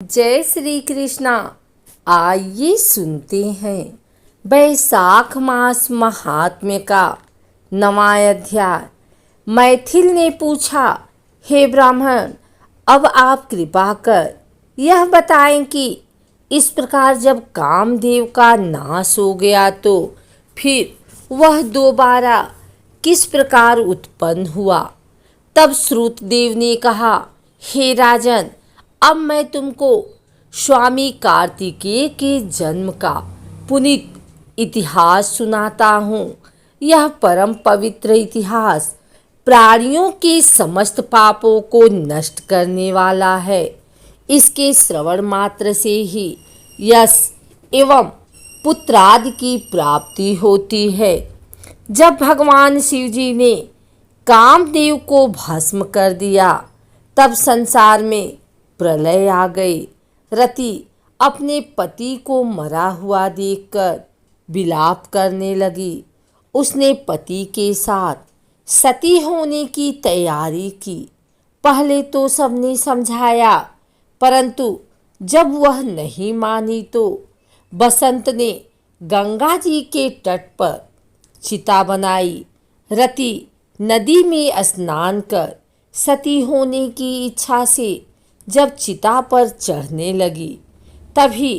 जय श्री कृष्णा। आइए सुनते हैं बैसाख मास महात्म्य का नवा अध्याय। मैथिल ने पूछा, हे ब्राह्मण, अब आप कृपा कर यह बताएं कि इस प्रकार जब कामदेव का नाश हो गया तो फिर वह दोबारा किस प्रकार उत्पन्न हुआ। तब श्रुतदेव ने कहा, हे राजन, अब मैं तुमको स्वामी कार्तिकेय के जन्म का पुनीत इतिहास सुनाता हूँ। यह परम पवित्र इतिहास प्राणियों के समस्त पापों को नष्ट करने वाला है। इसके श्रवण मात्र से ही यश एवं पुत्रादि की प्राप्ति होती है। जब भगवान शिव जी ने कामदेव को भस्म कर दिया तब संसार में प्रलय आ गई। रति अपने पति को मरा हुआ देखकर विलाप करने लगी। उसने पति के साथ सती होने की तैयारी की। पहले तो सबने समझाया, परंतु जब वह नहीं मानी तो बसंत ने गंगा जी के तट पर चिता बनाई। रति नदी में स्नान कर सती होने की इच्छा से जब चिता पर चढ़ने लगी तभी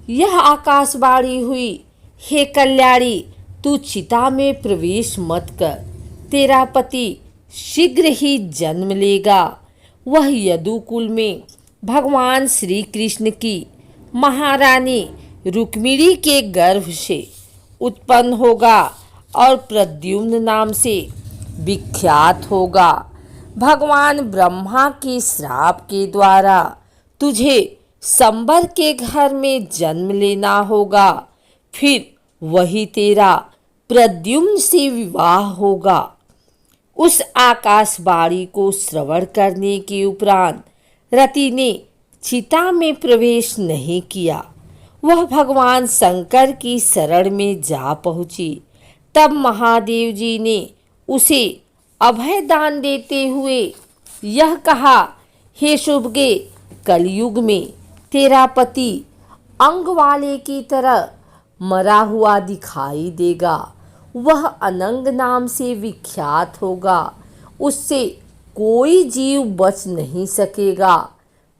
यह आकाशवाणी हुई, हे कल्याणी, तू चिता में प्रवेश मत कर, तेरा पति शीघ्र ही जन्म लेगा। वह यदुकुल में भगवान श्री कृष्ण की महारानी रुक्मिणी के गर्भ से उत्पन्न होगा और प्रद्युम्न नाम से विख्यात होगा। भगवान ब्रह्मा के श्राप के द्वारा तुझे संबर के घर में जन्म लेना होगा। फिर वही तेरा प्रद्युम्न से विवाह होगा। उस आकाशवाणी को श्रवण करने के उपरांत रति ने चिता में प्रवेश नहीं किया। वह भगवान शंकर की शरण में जा पहुंची। तब महादेव जी ने उसे अभय दान देते हुए यह कहा, हे शुभगे, कलयुग में तेरा पति अंग वाले की तरह मरा हुआ दिखाई देगा। वह अनंग नाम से विख्यात होगा। उससे कोई जीव बच नहीं सकेगा।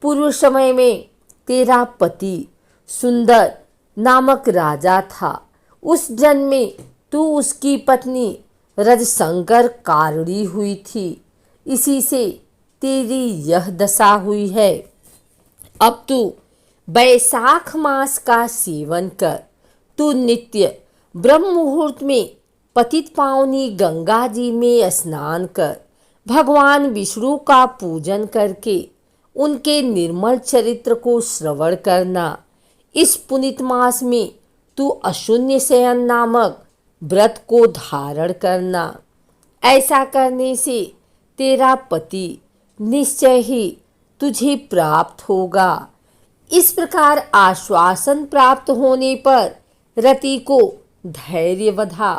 पूर्व समय में तेरा पति सुंदर नामक राजा था। उस जन्म में तू उसकी पत्नी रजशंकर कारुणी हुई थी। इसी से तेरी यह दशा हुई है। अब तू बैसाख मास का सेवन कर। तू नित्य ब्रह्म मुहूर्त में पतित पावनी गंगा जी में स्नान कर भगवान विष्णु का पूजन करके उनके निर्मल चरित्र को श्रवण करना। इस पुनीत मास में तू अशून्य शयन नामक व्रत को धारण करना। ऐसा करने से तेरा पति निश्चय ही तुझे प्राप्त होगा। इस प्रकार आश्वासन प्राप्त होने पर रति को धैर्य बंधा।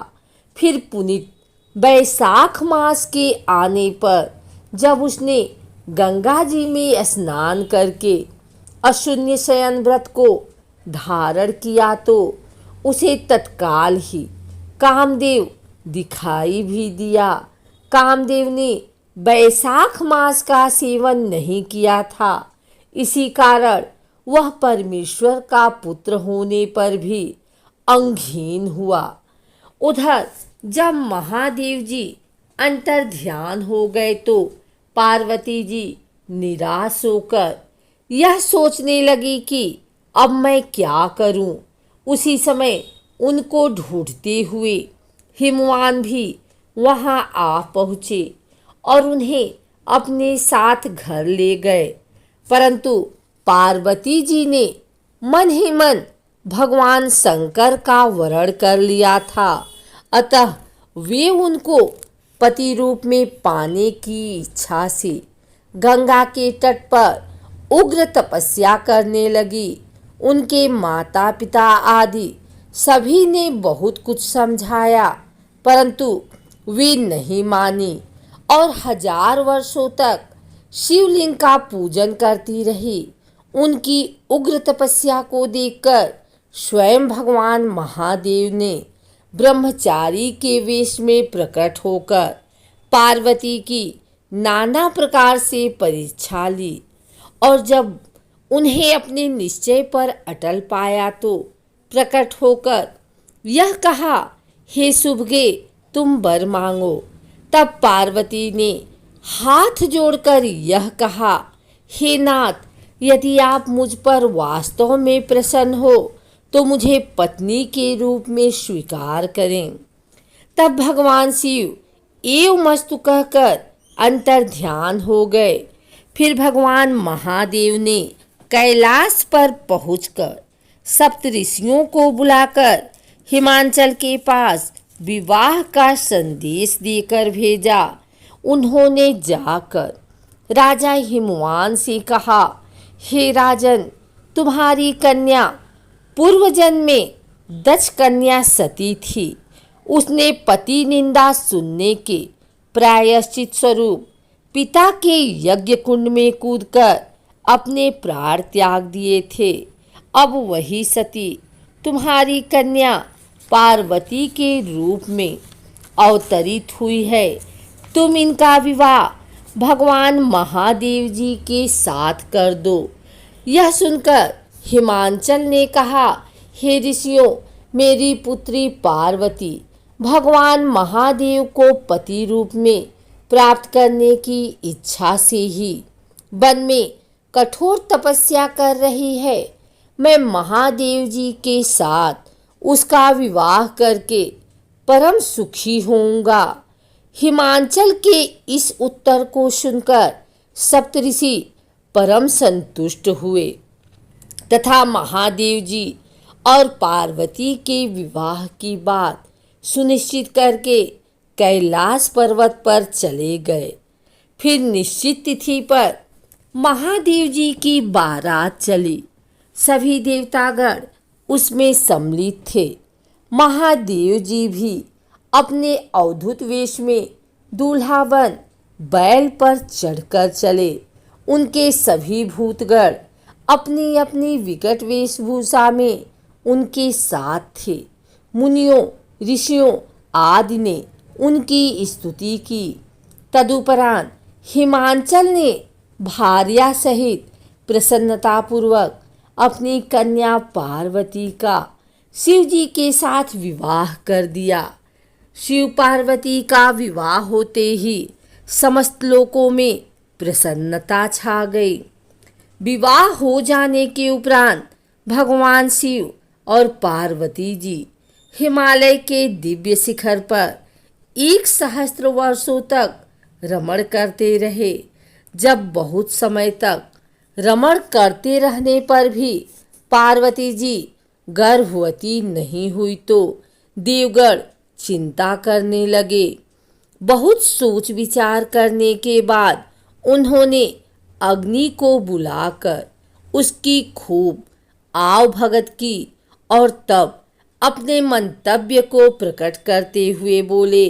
फिर पुनीत बैसाख मास के आने पर जब उसने गंगा जी में स्नान करके अशून्य शयन व्रत को धारण किया तो उसे तत्काल ही कामदेव दिखाई भी दिया। कामदेव ने बैसाख मास का सेवन नहीं किया था। इसी कारण वह परमेश्वर का पुत्र होने पर भी अंगहीन हुआ। उधर जब महादेव जी अंतर ध्यान हो गए तो पार्वती जी निराश होकर यह सोचने लगी कि अब मैं क्या करूं। उसी समय उनको ढूंढते हुए हिमवान भी वहां आ पहुँचे और उन्हें अपने साथ घर ले गए। परंतु पार्वती जी ने मन ही मन भगवान शंकर का वरण कर लिया था। अतः वे उनको पति रूप में पाने की इच्छा से गंगा के तट पर उग्र तपस्या करने लगी। उनके माता पिता आदि सभी ने बहुत कुछ समझाया, परंतु वे नहीं मानी और 1000 वर्षों तक शिवलिंग का पूजन करती रही। उनकी उग्र तपस्या को देखकर स्वयं भगवान महादेव ने ब्रह्मचारी के वेश में प्रकट होकर पार्वती की नाना प्रकार से परीक्षा ली, और जब उन्हें अपने निश्चय पर अटल पाया तो प्रकट होकर यह कहा, हे शुभगे, तुम वर मांगो। तब पार्वती ने हाथ जोड़कर यह कहा, हे नाथ, यदि आप मुझ पर वास्तव में प्रसन्न हो तो मुझे पत्नी के रूप में स्वीकार करें। तब भगवान शिव एव मस्तु कहकर अंतर ध्यान हो गए। फिर भगवान महादेव ने कैलाश पर पहुंचकर सप्त ऋषियों को बुलाकर हिमाचल के पास विवाह का संदेश देकर भेजा। उन्होंने जाकर राजा हिमवान से कहा, हे राजन, तुम्हारी कन्या पूर्व जन्म में दक्ष कन्या सती थी। उसने पति निंदा सुनने के प्रायश्चित स्वरूप पिता के यज्ञ कुंड में कूदकर अपने प्राण त्याग दिए थे। अब वही सती तुम्हारी कन्या पार्वती के रूप में अवतरित हुई है। तुम इनका विवाह भगवान महादेव जी के साथ कर दो। यह सुनकर हिमाचल ने कहा, हे ऋषियों, मेरी पुत्री पार्वती भगवान महादेव को पति रूप में प्राप्त करने की इच्छा से ही वन में कठोर तपस्या कर रही है। मैं महादेव जी के साथ उसका विवाह करके परम सुखी होऊंगा। हिमाचल के इस उत्तर को सुनकर सप्तऋषि परम संतुष्ट हुए तथा महादेव जी और पार्वती के विवाह की बात सुनिश्चित करके कैलाश पर्वत पर चले गए। फिर निश्चित तिथि पर महादेव जी की बारात चली। सभी देवतागण उसमें सम्मिलित थे। महादेव जी भी अपने अवधूत वेश में दूल्हा बन बैल पर चढ़कर चले। उनके सभी भूतगण अपनी अपनी विकट वेशभूषा में उनके साथ थे। मुनियों ऋषियों आदि ने उनकी स्तुति की। तदुपरांत हिमाचल ने भार्या सहित प्रसन्नतापूर्वक अपनी कन्या पार्वती का शिव जी के साथ विवाह कर दिया। शिव पार्वती का विवाह होते ही समस्त लोकों में प्रसन्नता छा गई। विवाह हो जाने के उपरांत भगवान शिव और पार्वती जी हिमालय के दिव्य शिखर पर 1 सहस्त्र वर्षों तक रमण करते रहे। जब बहुत समय तक रमण करते रहने पर भी पार्वती जी गर्भवती नहीं हुई तो देवगण चिंता करने लगे। बहुत सोच विचार करने के बाद उन्होंने अग्नि को बुलाकर उसकी खूब आव भगत की और तब अपने मंतव्य को प्रकट करते हुए बोले,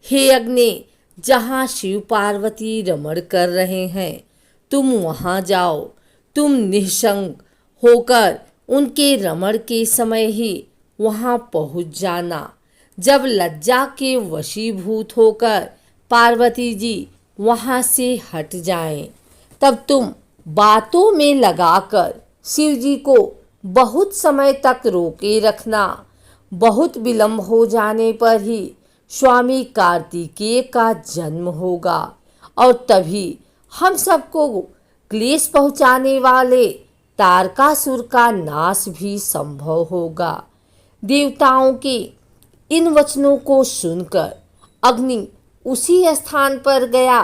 हे अग्नि, जहाँ शिव पार्वती रमण कर रहे हैं तुम वहाँ जाओ। तुम निःसंग होकर उनके रमण के समय ही वहाँ पहुँच जाना। जब लज्जा के वशीभूत होकर पार्वती जी वहाँ से हट जाएं, तब तुम बातों में लगाकर शिव जी को बहुत समय तक रोके रखना। बहुत विलंब हो जाने पर ही स्वामी कार्तिकेय का जन्म होगा और तभी हम सबको क्लेश पहुँचाने वाले तारकासुर का नाश भी संभव होगा। देवताओं के इन वचनों को सुनकर अग्नि उसी स्थान पर गया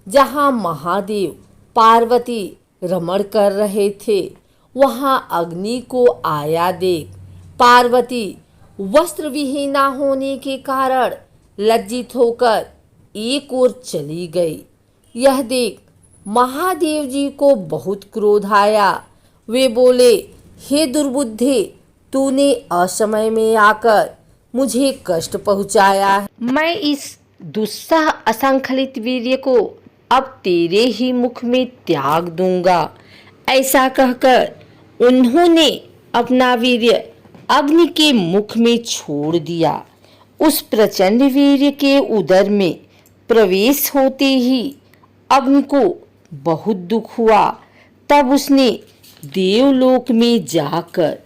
जहाँ महादेव पार्वती रमण कर रहे थे। वहाँ अग्नि को आया देख पार्वती वस्त्र विहीना होने के कारण लज्जित होकर एक ओर चली गई। यह देख महादेव जी को बहुत क्रोध आया। वे बोले, हे दुर्बुद्धे, तूने असमय में आकर मुझे कष्ट पहुँचाया है। मैं इस दुस्सह असंखलित वीर्य को अब तेरे ही मुख में त्याग दूंगा। ऐसा कहकर उन्होंने अपना वीर्य अग्नि के मुख में छोड़ दिया। उस प्रचंड वीर्य के उदर में प्रवेश होते ही अग्नि को बहुत दुख हुआ। तब उसने देवलोक में जाकर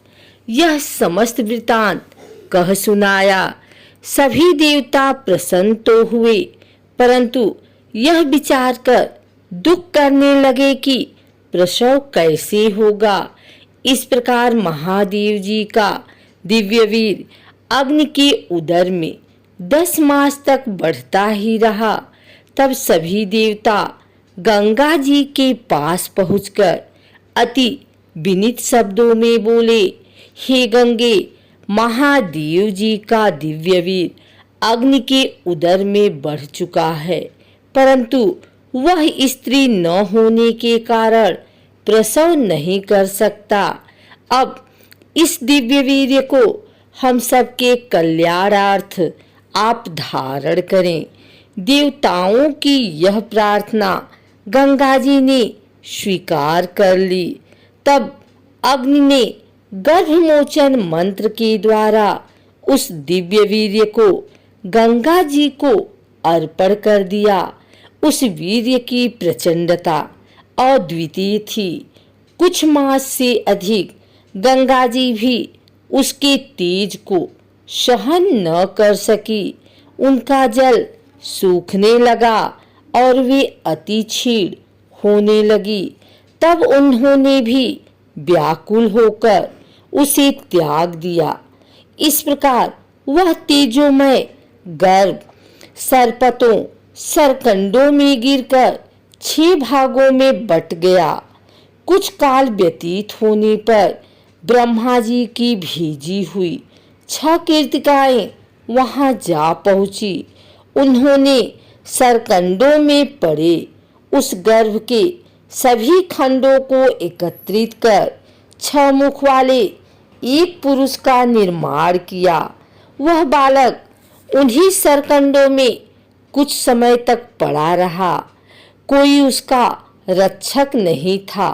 यह समस्त वृतांत कह सुनाया। सभी देवता प्रसन्न तो हुए, परंतु यह विचार कर दुख करने लगे कि प्रसव कैसे होगा। इस प्रकार महादेव जी का दिव्यवीर अग्नि के उदर में 10 मास तक बढ़ता ही रहा। तब सभी देवता गंगा जी के पास पहुंचकर अति विनीत शब्दों में बोले, हे गंगे, महादेव जी का दिव्यवीर अग्नि के उदर में बढ़ चुका है, परंतु वह स्त्री न होने के कारण प्रसव नहीं कर सकता। अब इस दिव्य वीर्य को हम सबके कल्याणार्थ आप धारण करें। देवताओं की यह प्रार्थना गंगा जी ने स्वीकार कर ली। तब अग्नि ने गर्भमोचन मंत्र के द्वारा उस दिव्य वीर्य को गंगा जी को अर्पण कर दिया। उस वीर्य की प्रचंडता अद्वितीय थी। कुछ मास से अधिक गंगा जी भी उसके तेज को सहन न कर सकी। उनका जल सूखने लगा और वे अति क्षीण होने लगी। तब उन्होंने भी व्याकुल होकर उसे त्याग दिया। इस प्रकार वह तेजोमय गर्भ सरपतों सरकंडों में गिरकर 6 भागों में बट गया। कुछ काल व्यतीत होने पर ब्रह्मा जी की भेजी हुई 6 कीर्तिकाएं वहां जा पहुंची। उन्होंने सरकंडों में पड़े उस गर्भ के सभी खंडों को एकत्रित कर 6 मुख वाले एक पुरुष का निर्माण किया। वह बालक उन्हीं सरकंडों में कुछ समय तक पड़ा रहा। कोई उसका रक्षक नहीं था।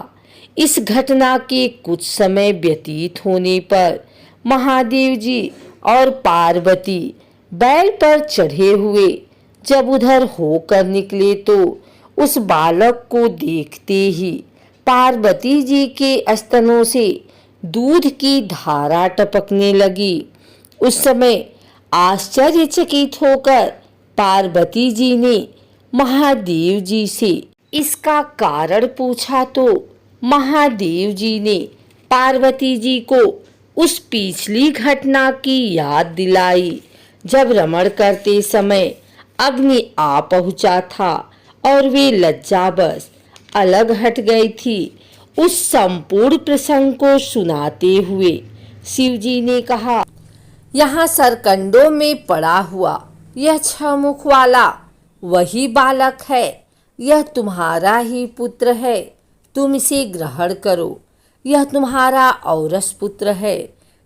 इस घटना के कुछ समय व्यतीत होने पर महादेव जी और पार्वती बैल पर चढ़े हुए जब उधर होकर निकले तो उस बालक को देखते ही पार्वती जी के स्तनों से दूध की धारा टपकने लगी। उस समय आश्चर्यचकित होकर पार्वती जी ने महादेव जी से इसका कारण पूछा तो महादेव जी ने पार्वती जी को उस पिछली घटना की याद दिलाई जब रमण करते समय अग्नि आ पहुंचा था और वे लज्जावश अलग हट गई थी। उस संपूर्ण प्रसंग को सुनाते हुए शिवजी ने कहा, यहाँ सरकंडों में पड़ा हुआ यह 6 मुख वाला वही बालक है। यह तुम्हारा ही पुत्र है, तुम इसे ग्रहण करो। यह तुम्हारा औरस पुत्र है।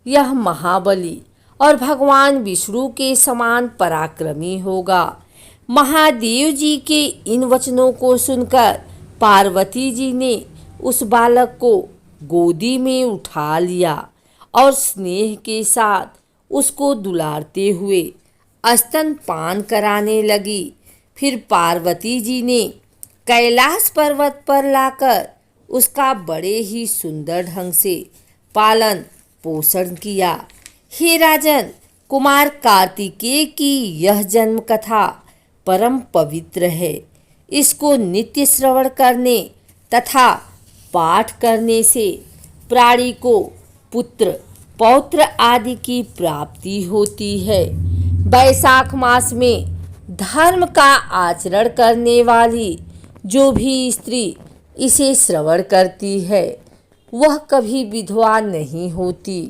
यह महाबली और भगवान विष्णु के समान पराक्रमी होगा। महादेव जी के इन वचनों को सुनकर पार्वती जी ने उस बालक को गोदी में उठा लिया और स्नेह के साथ उसको दुलारते हुए स्तनपान कराने लगी। फिर पार्वती जी ने कैलाश पर्वत पर लाकर उसका बड़े ही सुंदर ढंग से पालन पोषण किया। हे राजन, कुमार कार्तिकेय की यह जन्म कथा परम पवित्र है। इसको नित्य श्रवण करने तथा पाठ करने से प्राणी को पुत्र पौत्र आदि की प्राप्ति होती है। वैशाख मास में धर्म का आचरण करने वाली जो भी स्त्री इसे श्रवण करती है वह कभी विधवा नहीं होती।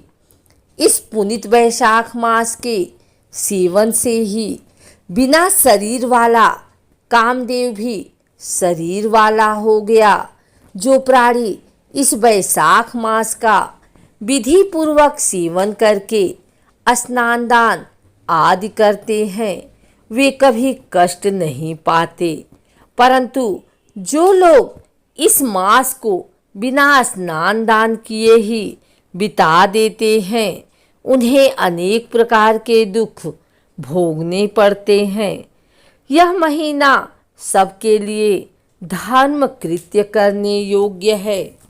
इस पुनीत वैशाख मास के सेवन से ही बिना शरीर वाला कामदेव भी शरीर वाला हो गया। जो प्राणी इस वैशाख मास का विधि पूर्वक सेवन करके स्नान दान आदि करते हैं वे कभी कष्ट नहीं पाते, परंतु जो लोग इस मास को बिना स्नान दान किए ही बिता देते हैं, उन्हें अनेक प्रकार के दुख भोगने पड़ते हैं। यह महीना सबके लिए धर्म कृत्य करने योग्य है।